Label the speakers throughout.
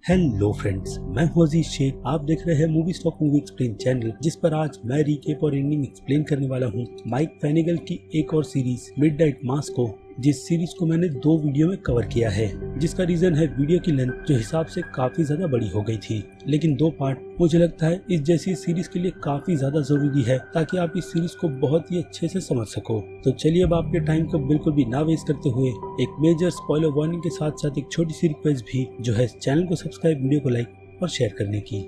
Speaker 1: Hello friends, मैं हूं अजीज शेख। आप देख रहे हैं movie stock movie explain channel, जिस पर आज मैं रिकेप और एंडिंग एक्सप्लेन करने वाला हूं माइक फेनेगल की एक और सीरीज मिडनाइट मास को, जिस सीरीज को मैंने 2 वीडियो में कवर किया है। जिसका रीजन है वीडियो की लेंथ जो हिसाब से काफी ज्यादा बड़ी हो गई थी, लेकिन 2 पार्ट मुझे लगता है इस जैसी सीरीज के लिए काफी ज्यादा जरूरी है, ताकि आप इस सीरीज को बहुत ही अच्छे से समझ सको। तो चलिए अब आपके टाइम को बिल्कुल भी ना वेस्ट करते हुए एक मेजर स्पॉइलर वार्निंग के साथ साथ एक छोटी सी रिक्वेस्ट भी, जो है चैनल को सब्सक्राइब, वीडियो को लाइक और शेयर करने की।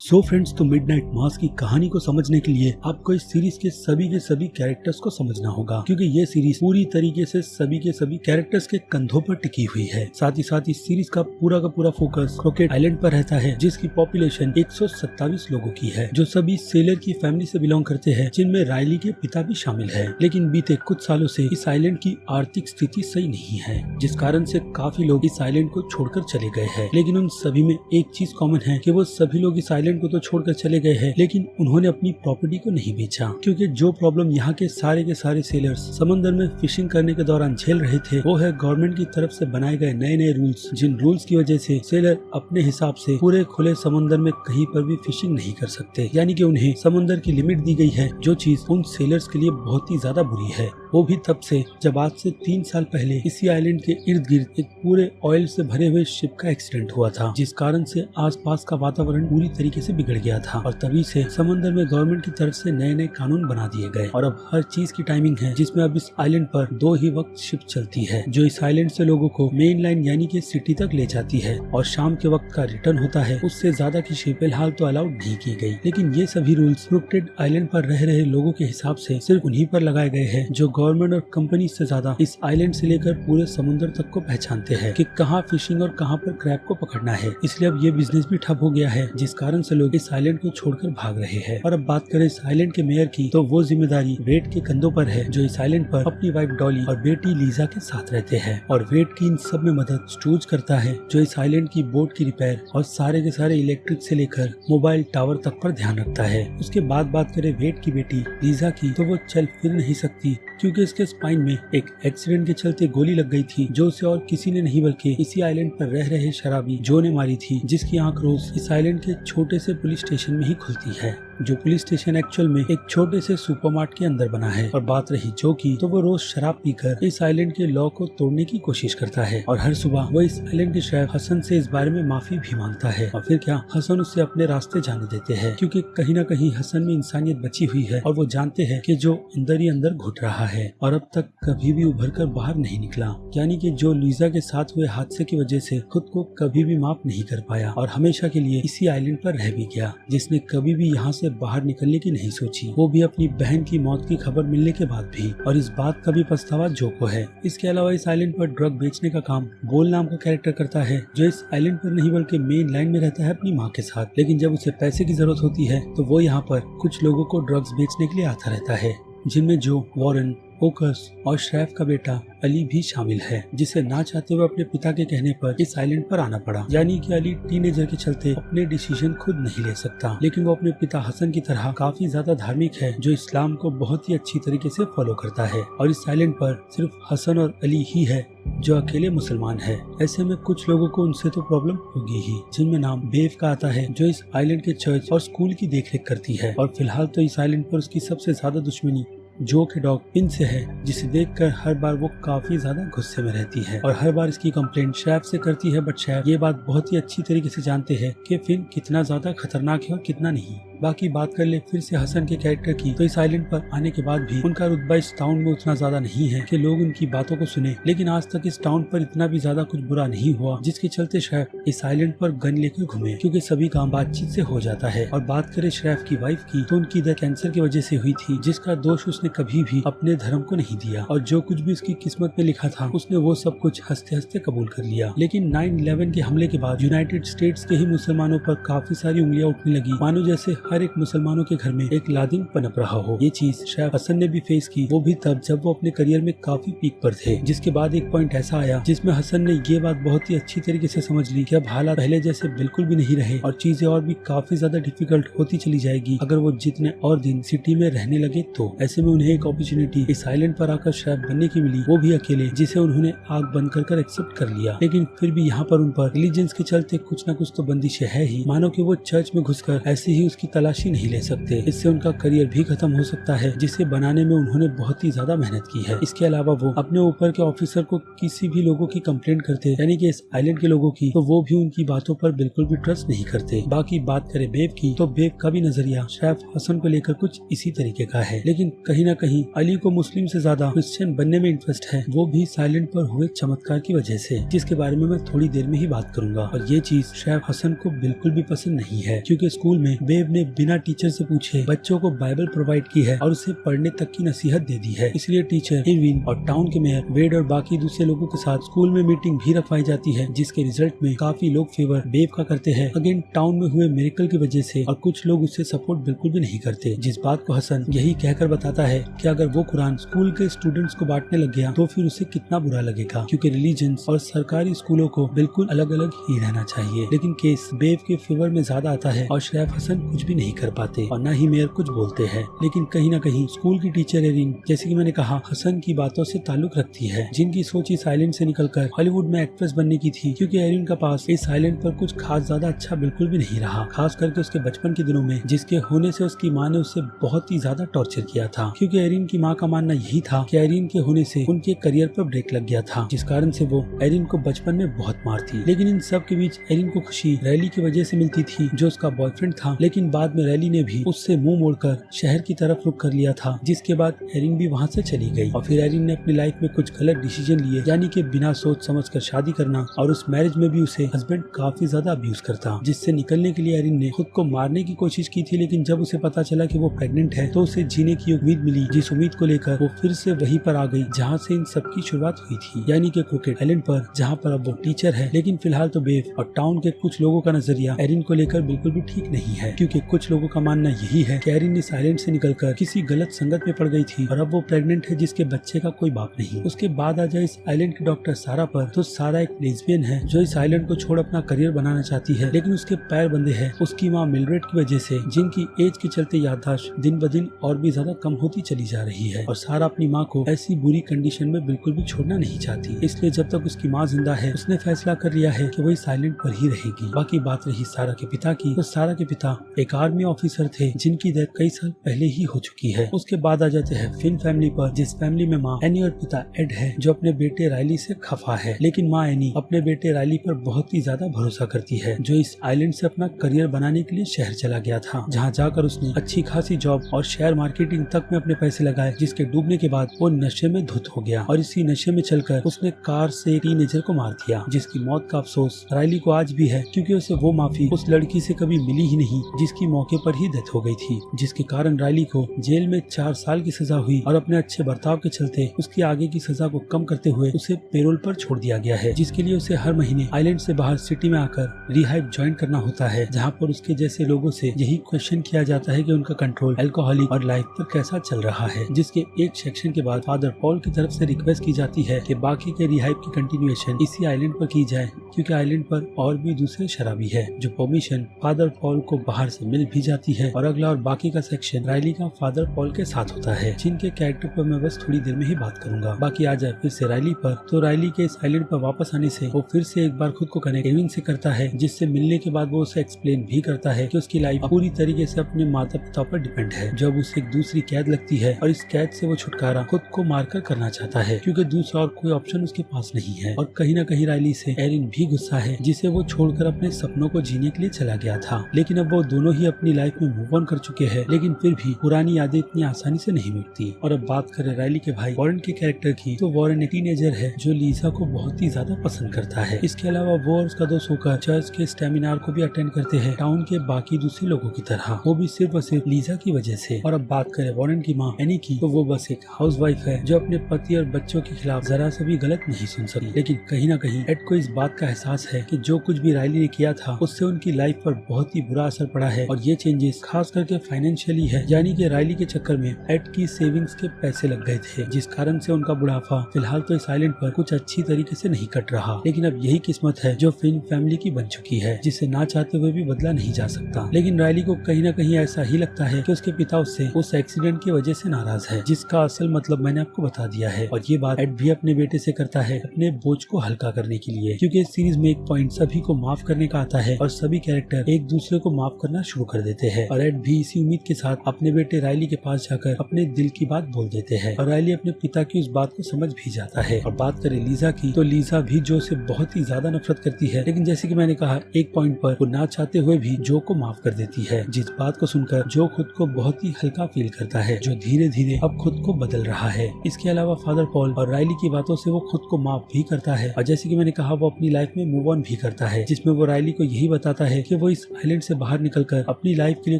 Speaker 1: सो फ्रेंड्स, तो मिडनाइट मास की कहानी को समझने के लिए आपको इस सीरीज के सभी कैरेक्टर्स को समझना होगा, क्योंकि ये सीरीज पूरी तरीके से सभी के सभी कैरेक्टर्स के कंधों पर टिकी हुई है। साथ ही साथ इस सीरीज का पूरा फोकस क्रॉकेट आइलैंड पर रहता है, जिसकी पॉपुलेशन 127 लोगों की है, जो सभी सेलर की फैमिली से बिलोंग करते हैं, जिनमें रायली के पिता भी शामिल है। लेकिन बीते कुछ सालों से इस आइलैंड की आर्थिक स्थिति सही नहीं है, जिस कारण से काफी लोग इस आइलैंड को छोड़कर चले गए हैं। लेकिन उन सभी में एक चीज कॉमन है कि वो सभी लोग इस आइलैंड को तो छोड़कर चले गए हैं, लेकिन उन्होंने अपनी प्रॉपर्टी को नहीं बेचा। क्योंकि जो प्रॉब्लम यहाँ के सारे सेलर्स समंदर में फिशिंग करने के दौरान झेल रहे थे, वो है गवर्नमेंट की तरफ से बनाए गए नए रूल्स, जिन रूल्स की वजह से सेलर अपने हिसाब से पूरे खुले समंदर में कहीं पर भी फिशिंग नहीं कर सकते। यानी कि उन्हें समंदर की लिमिट दी गई है, जो चीज उन सेलर्स के लिए बहुत ही ज्यादा बुरी है। वो भी तब से जब आज से 3 साल पहले इसी आइलैंड के इर्द गिर्द एक पूरे ऑयल से भरे हुए शिप का एक्सीडेंट हुआ था, जिस कारण से आसपास का वातावरण पूरी तरीके से बिगड़ गया था। और तभी से समंदर में गवर्नमेंट की तरफ से नए कानून बना दिए गए, और अब हर चीज की टाइमिंग है, जिसमें अब इस आइलैंड पर 2 ही वक्त शिप चलती है, जो इस आइलैंड से लोगों को मेन लाइन यानी कि सिटी तक ले जाती है, और शाम के वक्त का रिटर्न होता है। उससे ज्यादा की शिप फिलहाल तो अलाउड नहीं की गई। लेकिन ये सभी रूल्स क्रोकेड आइलैंड पर रह रहे लोगों के हिसाब से सिर्फ उन्हीं पर लगाए गए हैं, जो गवर्नमेंट और कंपनी से ज्यादा इस आइलैंड से लेकर पूरे समुद्र तक को पहचानते हैं कि कहाँ फिशिंग और कहाँ पर क्रैब को पकड़ना है। इसलिए अब ये बिजनेस भी ठप हो गया है, जिस कारण से लोग इस आइलैंड को छोड़कर भाग रहे हैं। और अब बात करें इस आइलैंड के मेयर की, तो वो जिम्मेदारी वेड के कंधों पर है, जो इस आइलैंड पर अपनी वाइफ डॉली और बेटी लीजा के साथ रहते हैं। और वेड की इन सब में मदद स्टूज करता है, जो इस आइलैंड की बोट की रिपेयर और सारे के सारे इलेक्ट्रिक से लेकर मोबाइल टावर तक पर ध्यान रखता है। उसके बाद बात करें वेड की बेटी लीजा की, तो वो चल फिर नहीं सकती, क्योंकि इसके स्पाइन में एक एक्सीडेंट के चलते गोली लग गई थी, जो उसे और किसी ने नहीं बल्कि इसी आइलैंड पर रह रहे शराबी जो ने मारी थी, जिसकी आंख रोज इस आइलैंड के छोटे से पुलिस स्टेशन में ही खुलती है, जो पुलिस स्टेशन एक्चुअल में एक छोटे से सुपरमार्ट के अंदर बना है। और बात रही जो की, तो वो रोज शराब पीकर इस आइलैंड के लॉ को तोड़ने की कोशिश करता है, और हर सुबह वो इस आइलैंड के शेफ हसन से इस बारे में माफी भी मांगता है। और फिर क्या, हसन उसे अपने रास्ते जाने देते हैं, क्योंकि कहीं न कहीं हसन में इंसानियत बची हुई है, और वो जानते हैं कि जो अंदर ही अंदर घुट रहा है और अब तक कभी भी उभर कर बाहर नहीं निकला, यानी कि जो लीजा के साथ हुए हादसे की वजह से खुद को कभी भी माफ नहीं कर पाया और हमेशा के लिए इसी आइलैंड पर रह भी गया, जिसने कभी भी यहाँ से बाहर निकलने की नहीं सोची, वो भी अपनी बहन की मौत की खबर मिलने के बाद भी। और इस बात का भी पछतावा जो को है। इसके अलावा इस आइलैंड पर ड्रग बेचने का काम बोल नाम का कैरेक्टर करता है, जो इस आइलैंड पर नहीं बल्कि मेन लाइन में रहता है अपनी माँ के साथ। लेकिन जब उसे पैसे की जरूरत होती है, तो वो यहाँ पर कुछ लोगों को ड्रग्स बेचने के लिए आता रहता है, जिनमें जो वॉरेन, ओकस और श्रैफ का बेटा अली भी शामिल है, जिसे ना चाहते हुए अपने पिता के कहने पर इस आइलैंड पर आना पड़ा। यानी कि अली टीनेजर के चलते अपने डिसीजन खुद नहीं ले सकता, लेकिन वो अपने पिता हसन की तरह काफी ज्यादा धार्मिक है, जो इस्लाम को बहुत ही अच्छी तरीके से फॉलो करता है। और इस आइलैंड पर सिर्फ हसन और अली ही है जो अकेले मुसलमान है। ऐसे में कुछ लोगों को उनसे तो प्रॉब्लम होगी ही, जिनमें नाम बेव का आता है, जो इस आइलैंड के चर्च और स्कूल की देखरेख करती है। और फिलहाल तो इस आइलैंड पर उसकी सबसे ज्यादा दुश्मनी जो के डॉग पिन से है, जिसे देखकर हर बार वो काफी ज्यादा गुस्से में रहती है, और हर बार इसकी कंप्लेंट शैफ से करती है। बट शैफ ये बात बहुत ही अच्छी तरीके से जानते हैं कि फिन कितना ज्यादा खतरनाक है और कितना नहीं। बाकी बात कर ले फिर से हसन के कैरेक्टर की, तो इस आइलैंड पर आने के बाद भी उनका रुतबा इस टाउन में उतना ज्यादा नहीं है कि लोग उनकी बातों को सुने। लेकिन आज तक इस टाउन पर इतना भी ज्यादा कुछ बुरा नहीं हुआ, जिसके चलते शैफ इस आइलैंड पर गन लेकर घूमे, क्योंकि सभी काम बातचीत से हो जाता है। और बात करें शैफ की वाइफ की, तो उनकी डेथ कैंसर की वजह से हुई थी, जिसका दोष उसने कभी भी अपने धर्म को नहीं दिया, और जो कुछ भी उसकी किस्मत में लिखा था उसने वो सब कुछ हंसते हंसते कबूल कर लिया। लेकिन 9/11 के हमले के बाद यूनाइटेड स्टेट्स के ही मुसलमानों पर काफी सारी उंगलियां उठने लगी, मानो जैसे हर एक मुसलमानों के घर में एक लादिन पनप रहा हो। ये चीज शायद हसन ने भी फेस की, वो भी तब जब वो अपने करियर में काफी पीक पर थे। जिसके बाद एक पॉइंट ऐसा आया जिसमें हसन ने ये बात बहुत ही अच्छी तरीके से समझ ली कि अब हालात पहले जैसे बिल्कुल भी नहीं रहे और चीजें और भी काफी ज्यादा डिफिकल्ट होती चली जाएगी अगर वो जितने और दिन सिटी में रहने लगे तो। ऐसे में उन्हें एक अपॉर्चुनिटी इस आइलैंड पर आकर शेफ बनने की मिली, वो भी अकेले, जिसे उन्होंने आग बंद कर एक्सेप्ट कर लिया। लेकिन फिर भी यहाँ पर उन पर रिलीजन्स के चलते कुछ न कुछ तो बंदिशें है ही, मानो कि वो चर्च में घुसकर ऐसे ही उसकी तलाशी नहीं ले सकते। इससे उनका करियर भी खत्म हो सकता है जिसे बनाने में उन्होंने बहुत ही ज्यादा मेहनत की है। इसके अलावा वो अपने ऊपर के ऑफिसर को किसी भी लोगों की कंप्लेंट करते, यानी कि इस आइलैंड के लोगों की, तो वो भी उनकी बातों पर बिल्कुल भी ट्रस्ट नहीं करते। बाकी बात करें बेब की, तो बेब का भी नजरिया शेफ हसन को लेकर कुछ इसी तरीके का है। लेकिन कहीं न कहीं अली को मुस्लिम से ज्यादा क्रिश्चियन बनने में इंटरेस्ट है, वो भी साइलेंट पर हुए चमत्कार की वजह से, जिसके बारे में मैं थोड़ी देर में ही बात करूंगा। और ये चीज शेफ हसन को बिल्कुल भी पसंद नहीं है, क्योंकि स्कूल में बेब ने बिना टीचर से पूछे बच्चों को बाइबल प्रोवाइड की है और उसे पढ़ने तक की नसीहत दे दी है। इसलिए टीचर इरविन और टाउन के मेयर वेड और बाकी दूसरे लोगों के साथ स्कूल में मीटिंग भी रखवाई जाती है, जिसके रिजल्ट में काफी लोग फेवर बेब का करते हैं अगेन टाउन में हुए मिरेकल की वजह से, और कुछ लोग उससे सपोर्ट बिल्कुल भी नहीं करते। जिस बात को हसन यही कहकर बताता है कि अगर वो कुरान स्कूल के स्टूडेंट्स को बांटने लग गया तो फिर उसे कितना बुरा लगेगा, क्योंकि रिलीजन्स और सरकारी स्कूलों को बिल्कुल अलग अलग ही रहना चाहिए। लेकिन केस बेब के फेवर में ज्यादा आता है और शेफ हसन कुछ भी नहीं कर पाते और न ही मेयर कुछ बोलते हैं। लेकिन कहीं न कहीं स्कूल की टीचर एरिन, जैसे कि मैंने कहा, हसन की बातों से ताल्लुक रखती है, जिनकी सोच इस आइलैंड से निकलकर हॉलीवुड में एक्ट्रेस बनने की थी, क्योंकि एरिन का पास इस आइलैंड पर कुछ खास ज्यादा अच्छा बिल्कुल भी नहीं रहा, खास करके उसके बचपन के दिनों में, जिसके होने से उसकी माँ ने उसे बहुत ही ज्यादा टॉर्चर किया था। क्योंकि एरिन की माँ का मानना यही था कि एरिन के होने से उनके करियर पर ब्रेक लग गया था, जिस कारण से वो एरिन को बचपन में बहुत मारती। लेकिन इन सब के बीच एरिन को खुशी रैली की वजह से मिलती थी, जो उसका बॉयफ्रेंड था। लेकिन बाद में रैली ने भी उससे मुंह मोड़कर शहर की तरफ रुख कर लिया था, जिसके बाद एरिन भी वहाँ से चली गई। और फिर एरिन ने अपनी लाइफ में कुछ गलत डिसीजन लिए, यानी कि बिना सोच समझ कर शादी करना, और उस मैरिज में भी उसे हस्बैंड काफी ज्यादा अब्यूज करता, जिससे निकलने के लिए एरिन ने खुद को मारने की कोशिश की थी। लेकिन जब उसे पता चला कि वो प्रेग्नेंट है तो उसे जीने की उम्मीद मिली, जिस उम्मीद को लेकर वो फिर से वहीं पर आ गई जहाँ से इन सब की शुरुआत हुई थी, यानी कि क्रिकेट आइलैंड पर, जहाँ पर अब वो टीचर है। लेकिन फिलहाल तो बेब और टाउन के कुछ लोगों का नजरिया एरिन को लेकर बिल्कुल भी ठीक नहीं है, क्योंकि कुछ लोगों का मानना यही है कि एरिन इस आइलैंड से निकलकर किसी गलत संगत में पड़ गई थी और अब वो प्रेग्नेंट है, जिसके बच्चे का कोई बाप नहीं। उसके बाद आ जाए इस आइलैंड के डॉक्टर सारा पर, तो सारा एक लेस्बियन है जो इस आइलैंड को छोड़ अपना करियर बनाना चाहती है, लेकिन उसके पैर बंधे हैं उसकी माँ मिलरेड की वजह से, जिनकी एज के चलते याददाश्त दिन ब दिन और भी ज्यादा कम होती चली जा रही है। और सारा अपनी माँ को ऐसी बुरी कंडीशन में बिल्कुल भी छोड़ना नहीं चाहती, इसलिए जब तक उसकी माँ जिंदा है उसने फैसला कर लिया है कि वो इस आइलैंड पर ही रहेगी। बाकी बात रही सारा के पिता की, तो सारा के पिता एक आर्मी ऑफिसर थे, जिनकी डेथ कई साल पहले ही हो चुकी है। उसके बाद आ जाते हैं फिन फैमिली पर, जिस फैमिली में माँ एनी और पिता एड है, जो अपने बेटे रायली से खफा है। लेकिन माँ एनी अपने बेटे रायली पर बहुत ही ज्यादा भरोसा करती है, जो इस आइलैंड से अपना करियर बनाने के लिए शहर चला गया था, जहाँ जाकर उसने अच्छी खासी जॉब और शेयर मार्केटिंग तक में अपने पैसे लगाए, जिसके डूबने के बाद वो नशे में धुत हो गया और इसी नशे में चलकर उसने कार से टीनेजर को मार दिया, जिसकी मौत का अफसोस रायली को आज भी है, क्योंकि उसे वो माफी उस लड़की से कभी मिली ही नहीं, जिसकी मौके पर ही डेथ हो गई थी, जिसके कारण रायली को जेल में 4 साल की सजा हुई और अपने अच्छे बर्ताव के चलते उसकी आगे की सजा को कम करते हुए उसे पेरोल पर छोड़ दिया गया है, जिसके लिए उसे हर महीने आइलैंड से बाहर सिटी में आकर रिहाइब ज्वाइन करना होता है, जहाँ पर उसके जैसे लोगों से यही क्वेश्चन किया जाता है कि उनका कंट्रोल अल्कोहलिक और लाइफ पर कैसा चल रहा है। जिसके एक सेक्शन के बाद फादर पॉल की तरफ से रिक्वेस्ट की जाती है कि बाकी के रिहाइब की कंटिन्यूएशन इसी आइलैंड पर की जाए, क्योंकि आइलैंड पर और भी दूसरे शराबी है, जो परमिशन फादर पॉल को बाहर से मिल भी जाती है। और अगला और बाकी का सेक्शन रायली का फादर पॉल के साथ होता है, जिनके कैरेक्टर पर मैं बस थोड़ी देर में ही बात करूंगा। बाकी आ जाए फिर से रायली पर, तो रायली के इस आइलैंड पर वापस आने से वो फिर से एक बार खुद को कनेक्ट एविन से करता है, जिससे मिलने के बाद वो उसे एक्सप्लेन भी करता है कि उसकी लाइफ पूरी तरीके से अपने माता पिता पर डिपेंड है। जब उसे एक दूसरी कैद लगती है और इस कैद से वो छुटकारा खुद को मारकर करना चाहता है, क्योंकि दूसरा और कोई ऑप्शन उसके पास नहीं है। और कहीं न कहीं रायली से एरिन भी गुस्सा है, जिसे वो छोड़कर अपने सपनों को जीने के लिए चला गया था। लेकिन अब वो दोनों ही अपनी लाइफ में मूव ऑन कर चुके हैं, लेकिन फिर भी पुरानी यादें इतनी आसानी से नहीं मिटती। और अब बात करें रायली के भाई वॉरेन के कैरेक्टर की, तो वॉरेन एक टीनेजर है जो लीजा को बहुत ही ज्यादा पसंद करता है। इसके अलावा वो और उसका दोस्त होकर चर्च के स्टेमिनार को भी अटेंड करते हैं, टाउन के बाकी दूसरे लोगों की तरह, वो भी सिर्फ और सिर्फ लीजा की वजह से। और अब बात करें वॉरेन की माँ एनी की, तो वो बस एक हाउसवाइफ है जो अपने पति और बच्चों के खिलाफ जरा सा भी गलत नहीं सुन सकी। लेकिन कहीं न कहीं एड को इस बात का एहसास है कि जो कुछ भी रायली ने किया था उससे उनकी लाइफ पर बहुत ही बुरा असर पड़ा है, और और ये चेंजेस खास करके फाइनेंशियली है, यानी कि रायली के चक्कर में एड की सेविंग्स के पैसे लग गए थे, जिस कारण से उनका बुढ़ापा फिलहाल तो इस आइलैंड पर कुछ अच्छी तरीके से नहीं कट रहा। लेकिन अब यही किस्मत है जो फिन फैमिली की बन चुकी है, जिसे ना चाहते हुए भी बदला नहीं जा सकता। लेकिन रायली को कहीं ना कहीं ऐसा ही लगता है कि उसके पिता उससे उस एक्सीडेंट की वजह से नाराज है, जिसका असल मतलब मैंने आपको बता दिया है। और ये बात एड भी अपने बेटे से करता है अपने बोझ को हल्का करने के लिए, क्योंकि इस सीरीज में एक पॉइंट सभी को माफ करने का आता है और सभी कैरेक्टर एक दूसरे को माफ करना शुरू कर देते हैं। और एड भी इसी उम्मीद के साथ अपने बेटे रायली के पास जाकर अपने दिल की बात बोल देते हैं और रायली अपने पिता की उस बात को समझ भी जाता है। और बात करें लीजा की, तो लीजा भी जो से बहुत ही ज्यादा नफरत करती है, लेकिन जैसे कि मैंने कहा एक पॉइंट पर वो ना चाहते हुए भी जो को माफ कर देती है, जिस बात को सुनकर जो खुद को बहुत ही हल्का फील करता है, जो धीरे धीरे अब खुद को बदल रहा है। इसके अलावा फादर पॉल और रायली की बातों से वो खुद को माफ भी करता है और जैसे कि मैंने कहा वो अपनी लाइफ में मूव ऑन भी करता है, जिसमें वो रायली को यही बताता है कि वो इस आइलैंड से बाहर निकलकर अपनी लाइफ के लिए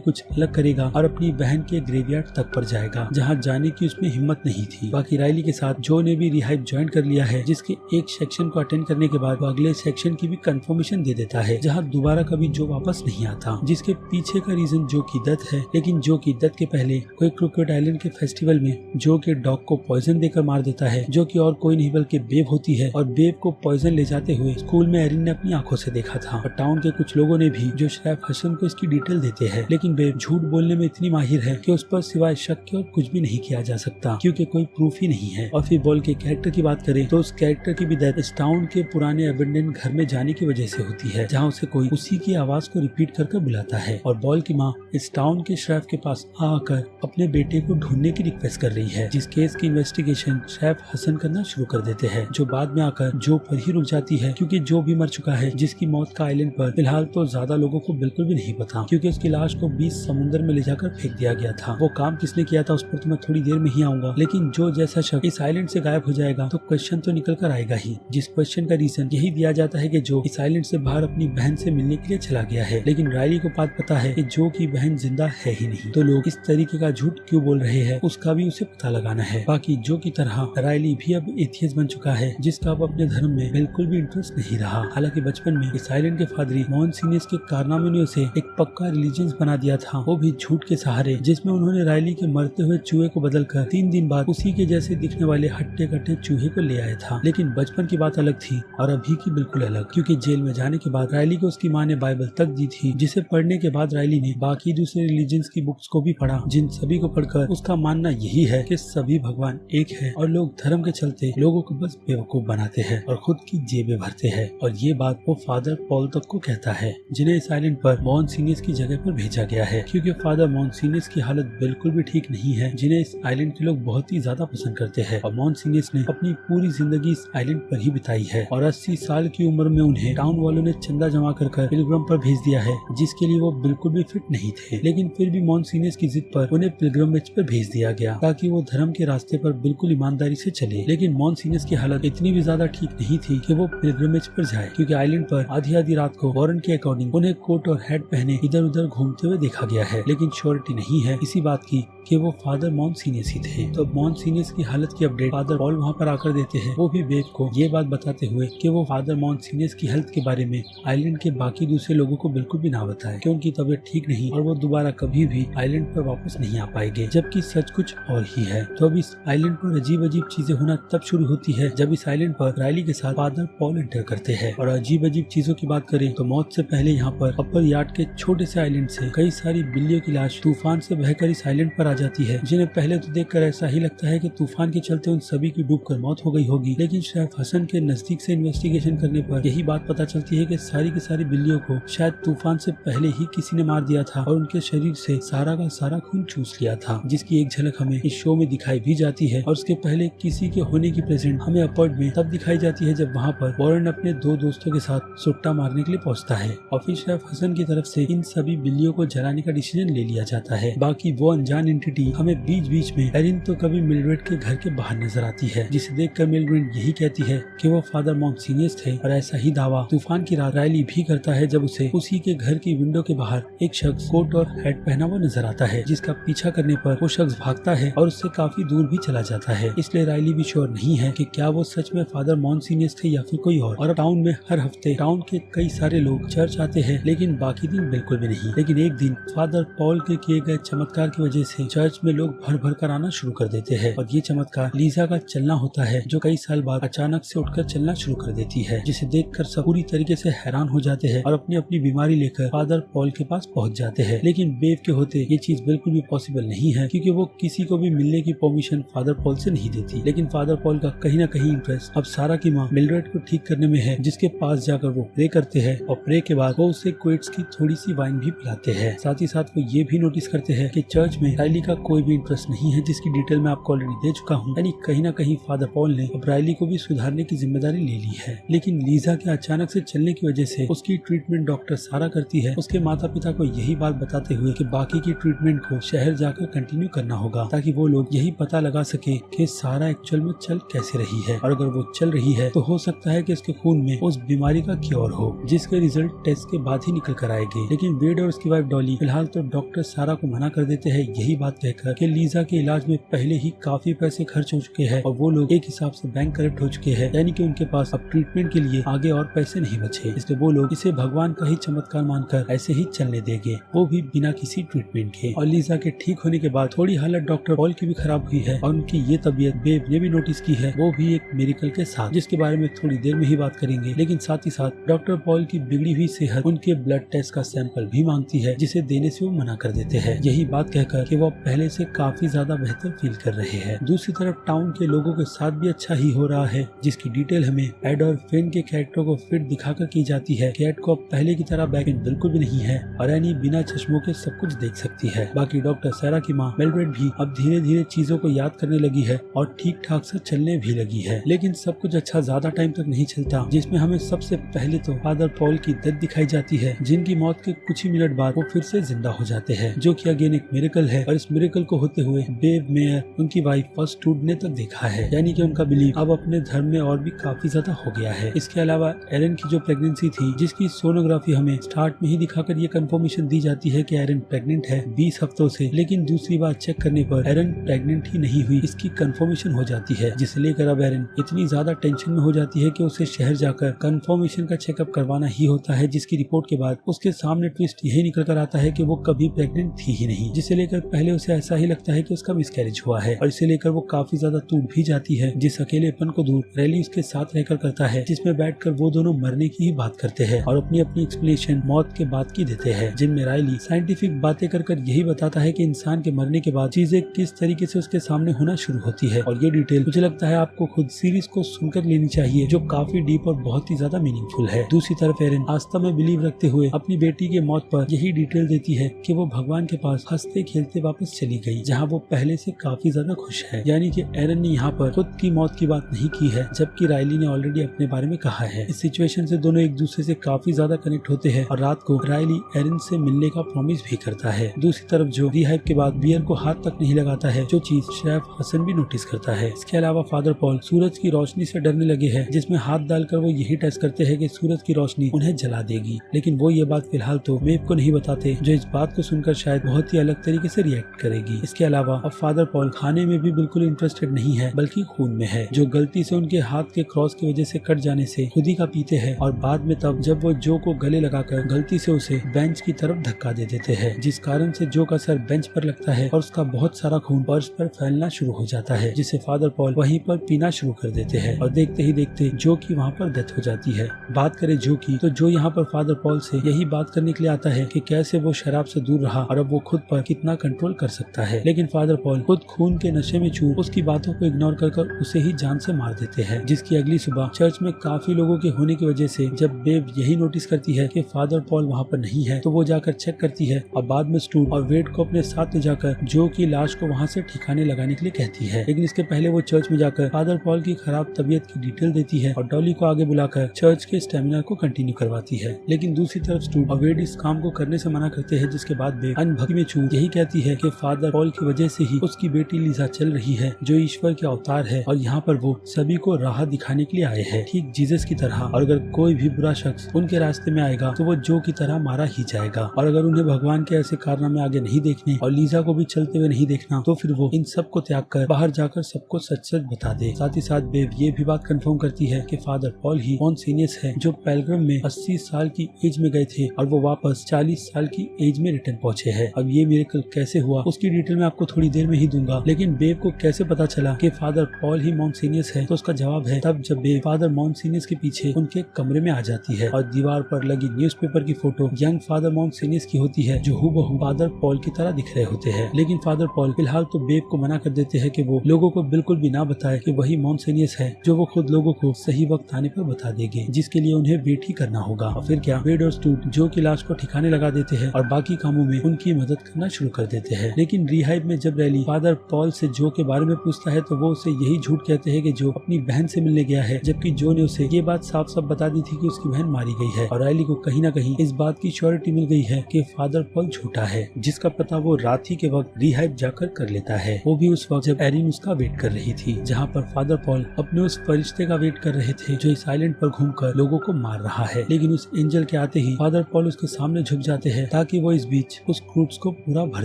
Speaker 1: कुछ अलग करेगा और अपनी बहन के ग्रेवयार्ड तक पर जाएगा, जहाँ जाने की उसमें हिम्मत नहीं थी। बाकी रायली के साथ जो ने भी रिहाइब ज्वाइन कर लिया है, जिसके एक सेक्शन को अटेंड करने के बाद वो अगले सेक्शन की भी कंफर्मेशन दे देता है, जहाँ दोबारा कभी जो वापस नहीं आता, जिसके पीछे का रीजन जो की डेथ है। लेकिन जो की डेथ के पहले कोई क्रोकोडाइल आइलैंड के फेस्टिवल में जो के डॉग को पॉइजन देकर मार देता है, जो कि और कोई नहीं बल्कि बेब होती है। और बेब को पॉइजन ले जाते हुए स्कूल में एरिन ने अपनी आंखों से देखा था और टाउन के कुछ लोगों ने भी जो शरैफ हसन को इसकी डिटेल देते हैं। लेकिन बेब झूठ बोलने में इतनी माहिर है कि उस पर सिवाय शक के और कुछ भी नहीं किया जा सकता, क्योंकि कोई प्रूफ ही नहीं है। और फिर बॉल के कैरेक्टर की बात करें तो उस कैरेक्टर की भी डेथ इस टाउन के पुराने अबेंडन घर में जाने की वजह से होती है, जहाँ उसे कोई उसी की आवाज को रिपीट कर बुलाता है। और बॉल की माँ इस टाउन के शरैफ के पास आकर अपने बेटे को ढूंढने की रिक्वेस्ट कर रही है, जिस केस की इन्वेस्टिगेशन शरैफ हसन करना शुरू कर देते हैं, जो बाद में आकर जो पर ही रुक जाती है, क्योंकि जो भी मर चुका है, जिसकी मौत का आइलैंड पर फिलहाल तो ज्यादा लोगों को बिल्कुल भी नहीं पता, क्योंकि उसकी लाश को 20 समुद्र में ले जाकर फेंक दिया गया था। वो काम किसने किया था उस पर तो मैं थोड़ी देर में ही आऊंगा, लेकिन जो जैसा शख्स इस आइलैंड से गायब हो जाएगा तो क्वेश्चन तो निकल कर आएगा ही, जिस क्वेश्चन का रीजन यही दिया जाता है कि जो इस आइलैंड से बाहर अपनी बहन से मिलने के लिए चला गया है। लेकिन रायली को बात पता है कि जो की बहन जिंदा है ही नहीं, तो लोग इस तरीके का झूठ क्यों बोल रहे हैं उसका भी उसे पता लगाना है। बाकी जो की तरह रायली भी अब एथियस्ट बन चुका है, जिसका अब अपने धर्म में बिल्कुल भी इंटरेस्ट नहीं रहा। हालांकि बचपन में इस आइलैंड के फादरी मोहनसिनियस के कारनामे ने उसे एक पक्का रिलीजन बना दिया था, वो भी झूठ के सहारे, जिसमें उन्होंने रायली के मरते हुए चूहे को बदलकर 3 दिन बाद उसी के जैसे दिखने वाले हट्टे कट्टे चूहे को ले आया था। लेकिन बचपन की बात अलग थी और अभी की बिल्कुल अलग, क्योंकि जेल में जाने के बाद रायली को उसकी माँ ने बाइबल तक दी थी, जिसे पढ़ने के बाद रायली ने बाकी दूसरे रिलीजन्स की बुक्स को भी पढ़ा, जिन सभी को पढ़कर उसका मानना यही है कि सभी भगवान एक है और लोग धर्म के चलते लोगों को बस बेवकूफ बनाते हैं और खुद की जेबें भरते हैं। और ये बात वो फादर पॉल तक को कहता है, जिन्हें इस आइलैंड पर मोहनसिनियस की जगह पर भेजा गया है, क्योंकि फादर मोहनसिनियस की हालत बिल्कुल भी ठीक नहीं है, जिन्हें इस आइलैंड के लोग बहुत ही ज्यादा पसंद करते हैं। और मोहनसिनियस ने अपनी पूरी जिंदगी इस आइलैंड पर ही बिताई है और 80 साल की उम्र में उन्हें टाउन वालों ने चंदा जमा कर पिलग्रम पर भेज दिया है, जिसके लिए वो बिल्कुल भी फिट नहीं थे। लेकिन फिर भी मोहनसिनियस की जिद पर उन्हें पिलग्रमेज पर भेज दिया गया, ताकि वो धर्म के रास्ते पर बिल्कुल ईमानदारी से चले। लेकिन मोहनसिनियस की हालत इतनी भी ज्यादा ठीक नहीं थी कि वो पिलग्रमेज पर जाए, क्योंकि आइलैंड पर आधी आधी रात को वॉरेन के अकॉर्डिंग उन्हें कोट और हैट पहने इधर उधर घूमते हुए देखा गया है। लेकिन श्योरिटी नहीं है इसी बात की कि वो फादर मोहनसिनियस ही थे। तो मोहनसिनियस की हालत की अपडेट फादर पॉल वहाँ पर आकर देते हैं, वो भी बेब को ये बात बताते हुए कि वो फादर मोहनसिनियस की हेल्थ के बारे में आइलैंड के बाकी दूसरे लोगों को बिल्कुल भी ना बताए कि उनकी तबीयत ठीक नहीं और वो दोबारा कभी भी आइलैंड पर वापस नहीं आ पाएंगे, जबकि सच कुछ और ही है। तो अब इस आइलैंड पर अजीब अजीब चीजें होना तब शुरू होती है जब इस आइलैंड पर रायली के साथ फादर पॉल एंटर करते हैं। और अजीब अजीब चीजों की बात करें तो मौत से पहले यहाँ पर अपर यार्ड के छोटे से आइलैंड से कई सारी बिल्लियों की लाश तूफान से बहकर इस आइलैंड पर आ जाती है, जिन्हें पहले तो देखकर ऐसा ही लगता है कि तूफान के चलते उन सभी की डूबकर मौत हो गई होगी। लेकिन शरैफ हसन के नजदीक से इन्वेस्टिगेशन करने पर यही बात पता चलती है कि सारी की सारी बिल्लियों को शायद तूफान से पहले ही किसी ने मार दिया था और उनके शरीर से सारा का सारा खून चूस लिया था, जिसकी एक झलक हमें इस शो में दिखाई भी जाती है। और उसके पहले किसी के होने की प्रेजेंट हमें अपवर्ड में तब दिखाई जाती है जब वहाँ पर वॉरेन अपने 2 दोस्तों के साथ सुट्टा मारने के लिए पहुँचता है और फिर शरैफ हसन की तरफ से इन सभी बिल्लियों को जलाने का डिसीजन ले लिया जाता है। बाकी वो अनजान एंटिटी हमें बीच बीच में एरिन तो कभी मिल्ड्रेड के घर के बाहर नजर आती है, जिसे देखकर मिल्ड्रेड यही कहती है कि वो फादर मोहनसिनियस थे। और ऐसा ही दावा तूफान की रात रायली भी करता है जब उसे उसी के घर की विंडो के बाहर एक शख्स कोट और हैट पहना हुआ नजर आता है, जिसका पीछा करने पर वो शख्स भागता है और उससे काफी दूर भी चला जाता है। इसलिए रायली भी श्योर नहीं है कि क्या वो सच में फादर मोहनसिनियस थे या फिर कोई और। टाउन में हर हफ्ते टाउन के कई सारे लोग चर्च आते हैं, लेकिन बाकी दिन बिल्कुल भी नहीं। नहीं, लेकिन एक दिन फादर पॉल के किए गए चमत्कार की वजह से चर्च में लोग भर भर कर आना शुरू कर देते हैं और ये चमत्कार लीजा का चलना होता है, जो कई साल बाद अचानक से उठकर चलना शुरू कर देती है, जिसे देखकर सब पूरी तरीके से हैरान हो जाते हैं और अपनी अपनी बीमारी लेकर फादर पॉल के पास पहुंच जाते हैं। लेकिन बेव के होते ये चीज बिल्कुल भी पॉसिबल नहीं है, क्योंकि वो किसी को भी मिलने की परमिशन फादर पॉल से नहीं देती। लेकिन फादर पॉल का कहीं न कहीं इंटरेस्ट अब सारा की माँ मिल्ड्रेड को ठीक करने में है, जिसके पास जाकर वो प्रे करते हैं और प्रे के बाद वो उसे क्विट्स की थोड़ी सी वाइन भी पिलाते हैं। साथ ही साथ वो ये भी नोटिस करते हैं कि चर्च में राइली का कोई भी इंटरेस्ट नहीं है, जिसकी डिटेल मैं आपको ऑलरेडी दे चुका हूँ। यानी कहीं न कहीं फादर पॉल ने अब राइली को भी सुधारने की जिम्मेदारी ले ली है। लेकिन लीजा के अचानक से चलने की वजह से उसकी ट्रीटमेंट डॉक्टर सारा करती है, उसके माता पिता को यही बात बताते हुए कि बाकी की ट्रीटमेंट को शहर जाकर कंटिन्यू करना होगा, ताकि वो लोग यही पता लगा सके कि सारा एक्चुअल में चल कैसे रही है, और अगर वो चल रही है तो हो सकता है कि इसके खून में उस बीमारी का क्योर हो, जिसके रिजल्ट टेस्ट के बाद ही निकल कर आएंगे। लेकिन वेड और उसकी वाइफ डॉली फिलहाल तो डॉक्टर सारा को मना कर देते हैं, यही बात कहकर कि लीजा के इलाज में पहले ही काफी पैसे खर्च हो चुके हैं और वो लोग एक हिसाब से बैंक करप्ट हो चुके हैं, यानी कि उनके पास अब ट्रीटमेंट के लिए आगे और पैसे नहीं बचे। इसलिए वो लोग इसे भगवान का ही चमत्कार मानकर ऐसे ही चलने देंगे, वो भी बिना किसी ट्रीटमेंट के। और लीजा के ठीक होने के बाद थोड़ी हालत डॉक्टर पॉल की भी खराब हुई है और उनकी ये तबीयत बेव ने भी नोटिस की है, वो भी एक मिरेकल के साथ, जिसके बारे में थोड़ी देर में ही बात करेंगे। लेकिन साथ ही साथ डॉक्टर पॉल की बिगड़ी हुई सेहत उनके ब्लड टेस्ट का सैंपल भी मांगती है, जिसे देने से वो मना कर देते हैं, यही बात कहकर कि वो पहले से काफी ज्यादा बेहतर फील कर रहे हैं। दूसरी तरफ टाउन के लोगों के साथ भी अच्छा ही हो रहा है, जिसकी डिटेल हमें एड और फेन के कैरेक्टर को फिट दिखाकर की जाती है कि एड को अब पहले की तरह बैक पेन बिल्कुल भी नहीं है और एनी बिना चश्मों के सब कुछ देख सकती है। बाकी डॉक्टर सारा की माँ मिल्ड्रेड भी अब धीरे धीरे चीजों को याद करने लगी है और ठीक ठाक से चलने भी लगी है। लेकिन सब कुछ अच्छा ज्यादा टाइम तक नहीं चलता, जिसमें हमें सबसे पहले तो फादर पॉल की डेथ दिखाई जाती है, जिनकी मौत के कुछ ही मिनट बाद वो फिर से जिंदा हो जाते हैं, जो कि अगेन एक मिरेकल है। और इस मिरेकल को होते हुए बेव, मेयर, उनकी वाइफ फर्स्ट टूटने तक देखा है, यानी कि उनका बिलीव अब अपने धर्म में और भी काफी ज्यादा हो गया है। इसके अलावा एरन की जो प्रेगनेंसी थी, जिसकी सोनोग्राफी हमें स्टार्ट में ही दिखाकर ये कंफर्मेशन दी जाती है कि एरन प्रेग्नेंट है 20 हफ्तों से, लेकिन दूसरी बार चेक करने पर एरन प्रेग्नेंट ही नहीं हुई, इसकी कंफर्मेशन हो जाती है, जिसे लेकर अब एरन इतनी ज्यादा टेंशन में हो जाती है कि उसे शहर जाकर कंफर्मेशन का चेकअप करवाना ही होता है, जिसकी रिपोर्ट के बाद उसके सामने ट्विस्ट यही निकल कर आता है कि वो कभी प्रेग्नेंट थी ही नहीं, जिसे लेकर पहले उसे ऐसा ही लगता है कि उसका मिसकैरेज हुआ है और इसे लेकर वो काफी ज्यादा टूट भी जाती है। जिस अकेलेपन को दूर रैली उसके साथ रहकर करता है, जिसमें बैठकर वो दोनों मरने की ही बात करते हैं और अपनी अपनी एक्सप्लेनेशन मौत के बाद की देते हैं, जिनमें राइली साइंटिफिक बातें कर यही बताता है कि इंसान के मरने के बाद चीजें किस तरीके से उसके सामने होना शुरू होती है। और ये डिटेल मुझे लगता है आपको खुद सीरीज को सुनकर लेनी चाहिए, जो काफी डीप और बहुत ही ज्यादा मीनिंगफुल है। दूसरी तरफ एरन आस्था में बिलीव रखते हुए अपनी बेटी के मौत पर यही डिटेल देती है कि वो भगवान के पास हंसते खेलते वापस चली गई, जहाँ वो पहले से काफी ज्यादा खुश है। यानी कि एरन ने यहाँ पर खुद की मौत की बात नहीं की है, जबकि राइली ने ऑलरेडी अपने बारे में कहा है। इस सिचुएशन से दोनों एक दूसरे से काफी ज्यादा कनेक्ट होते हैं और रात को राइली एरन से मिलने का प्रॉमिस भी करता है। दूसरी तरफ जो रिहाइब के बाद बियर को हाथ तक नहीं लगाता है, जो चीज शेफ हसन भी नोटिस करता है। इसके अलावा फादर पॉल सूरज की रोशनी से डरने लगे हैं, जिसमें हाथ डालकर वो यही टेस्ट करते हैं कि सूरज की रोशनी उन्हें जला देगी, लेकिन वो ये बात फिलहाल तो मेव को नहीं बताते, जो इस बात को सुनकर शायद बहुत ही अलग तरीके से रिएक्ट करेगी। इसके अलावा अब फादर पॉल खाने में भी बिल्कुल इंटरेस्टेड नहीं है, बल्कि खून में है, जो गलती से उनके हाथ के क्रॉस की वजह से कट जाने से खुद ही का पीते हैं और बाद में तब जब वो जो को गले लगाकर गलती से उसे बेंच की तरफ धक्का दे देते हैं, जिस कारण से जो का सर बेंच पर लगता है और उसका बहुत सारा खून पर्स पर फैलना शुरू हो जाता है, जिसे फादर पॉल वहीं पर पीना शुरू कर देते हैं और देखते ही देखते जो की वहाँ पर डेथ हो जाती है। बात करें जो की, तो जो यहाँ पर फादर पॉल से यही बात करने के लिए आता है कि कैसे वो शराब से दूर रहा और अब वो खुद पर कितना कंट्रोल कर सकता है, लेकिन फादर पॉल खुद खून के नशे में चूर उसकी बातों को इग्नोर कर उसे ही जान से मार देते हैं। जिसकी अगली सुबह चर्च में काफी लोगों के होने की वजह से जब बेब यही नोटिस करती है कि फादर पॉल वहाँ पर नहीं है, तो वो जाकर चेक करती है और बाद में स्टू और वेड को अपने साथ ले जाकर जो की लाश को वहाँ से ठिकाने लगाने के लिए कहती है। लेकिन इसके पहले वो चर्च में जाकर फादर पॉल की खराब तबीयत की डिटेल देती है और डॉली को आगे बुलाकर चर्च के स्टेमिना को कंटिन्यू करवाती है। लेकिन दूसरी तरफ स्टू और वेड इस काम को करने से मना करते हैं, जिसके बाद बेब अनभक्ति में चूर यही कहती है कि फादर पॉल की वजह से ही उसकी बेटी लीजा चल रही है, जो ईश्वर के अवतार है और यहाँ पर वो सभी को राह दिखाने के लिए आए हैं, ठीक जीसस की तरह। और अगर कोई भी बुरा शख्स उनके रास्ते में आएगा तो वो जो की तरह मारा ही जाएगा, और अगर उन्हें भगवान के ऐसे कारनामे आगे नहीं देखने और लीजा को भी चलते हुए नहीं देखना, तो फिर वो इन सब को त्याग कर बाहर जाकर सबको सच सच बता दे। साथ ही साथ बेब ये भी बात कंफर्म करती है कि फादर पॉल ही पॉन्सिनियस है, जो पेलग्रम में 80 साल की एज में गए थे और वो वापस 40 साल की एज में रिटर्न पहुंचे हैं। अब ये मिरेकल कैसे हुआ उसकी डिटेल मैं आपको थोड़ी देर में ही दूंगा, लेकिन बेब को कैसे पता चला कि फादर पॉल ही मॉन्सिनियस है, तो उसका जवाब है तब जब बेब फादर मॉन्सिनियस के पीछे उनके कमरे में आ जाती है और दीवार पर लगी न्यूज़पेपर की फोटो यंग फादर मॉन्सिनियस की होती है, जो हूबहू फादर पॉल की तरह दिख रहे होते हैं। लेकिन फादर पॉल फिलहाल तो बेब को मना कर देते हैं कि वो लोगों को बिल्कुल भी ना बताए कि वही मॉन्सिनियस है, जो वो खुद लोगों को सही वक्त आने पर बता देंगे, जिसके लिए उन्हें वेट ही करना होगा। और फिर क्या, वेड और स्टूट जो की लाश को ठिकाने लगा देते हैं और बाकी कामों में उनकी मदद करना शुरू कर देते हैं। लेकिन रिहाइब में जब रैली फादर पॉल से जो के बारे में पूछता है तो वो उसे यही झूठ कहते हैं कि जो अपनी बहन से मिलने गया है, जबकि जो ने उसे ये बात साफ साफ बता दी थी कि उसकी बहन मारी गई है। और राइली को कहीं ना कहीं इस बात की श्योरिटी मिल गई है कि फादर पॉल झूठा है, जिसका पता वो रात ही के वक्त रिहाइब जाकर कर लेता है। वो भी उस वक्त जब एरिन उसका वेट कर रही थी, जहाँ पर फादर पॉल अपने उस फरिश्ते का वेट कर रहे थे जो इस आइलैंड पर घूमकर लोगों को मार रहा है। लेकिन उस एंजल के आते ही फादर पॉल उसके सामने झुक जाते हैं ताकि वो इस बीच उस क्रूट्स को पूरा भर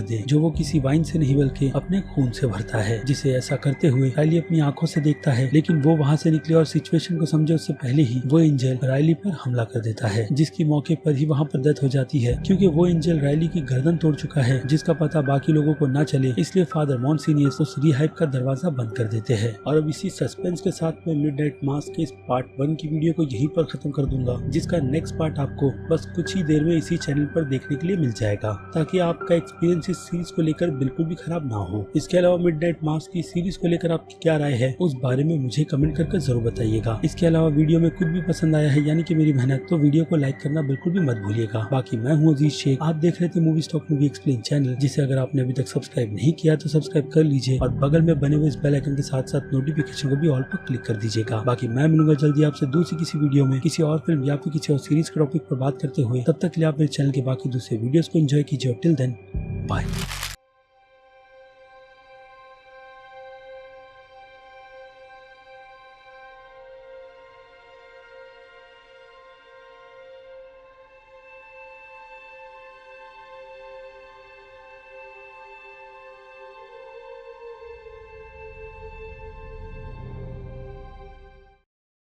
Speaker 1: दे, जो वो किसी वाइन से नहीं बल्कि अपने खून से भरता है, जिसे ऐसा करते हुए राइली अपनी आंखों से देखता है। लेकिन वो वहाँ से निकले और सिचुएशन को समझे उससे पहले ही वो एंजल राइली पर हमला कर देता है, जिसकी मौके पर ही वहाँ पर डेथ हो जाती है, क्योंकि वो एंजल राइली की गर्दन तोड़ चुका है, जिसका पता बाकी लोगों को न चले। इसलिए फादर मॉन्सिनियस उस रिहाइब का दरवाजा बंद कर देते हैं। और अब इसी सस्पेंस के साथ मैं मिडनाइट मास के इस पार्ट 1 की वीडियो को यहीं पर खत्म कर दूंगा, जिसका नेक्स्ट पार्ट आपको बस कुछ ही देर में इसी चैनल पर देखने के लिए मिल जाएगा, ताकि आपका एक्सपीरियंस इस सीरीज को लेकर बिल्कुल भी खराब ना हो। इसके अलावा मिडनाइट मास की सीरीज को लेकर आपकी क्या राय है उस बारे में मुझे कमेंट करके जरूर बताइएगा। इसके अलावा वीडियो में कुछ भी पसंद आया है, यानी कि मेरी मेहनत, तो वीडियो को लाइक करना बिल्कुल भी मत भूलिएगा। बाकी मैं हूँ अजीज शेख, आप देख रहे थे movie stock movie explain channel, जिसे अगर आपने अभी तक सब्सक्राइब नहीं किया तो सब्सक्राइब कर लीजिए और बगल में बने हुए इस बेल आइकन के साथ साथ नोटिफिकेशन को भी ऑल पर क्लिक कर दीजिएगा। बाकी मैं मिलूंगा जल्दी आपसे दूसरी किसी वीडियो में किसी और फिल्म या फिर किसी और सीरीज के टॉपिक पर बात करते हुए। तब तक के लिए आप मेरे चैनल के बाकी दूसरे वीडियोस को एंजॉय कीजिए और टिल देन बाय।